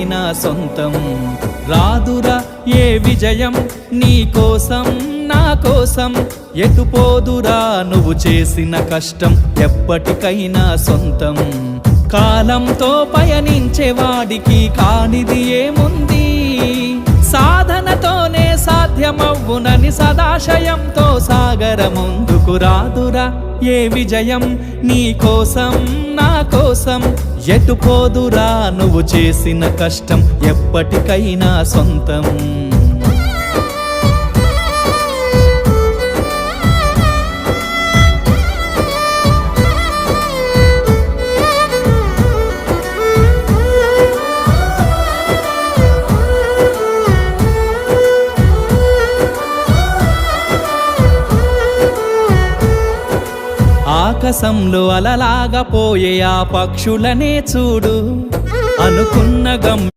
నా సొంతం రాదురా ఏ విజయం నీ కోసం నా కోసం ఎటుపోదురా నువ్వు చేసిన కష్టం ఎప్పటికైనా సొంతం కాలంతో పయనించేవాడికి కానిది ఏముంది సాధనతోనే సాధ్యమవ్వునని సదాశయంతో సాగర ముందుకు రాదురా ఏ విజయం నీ కోసం నా కోసం ఎటుపోదురా నువ్వు చేసిన కష్టం ఎప్పటికైనా సొంతం ఆకాశంలో అలలాగా పోయే ఆ పక్షులనే చూడు అనుకున్న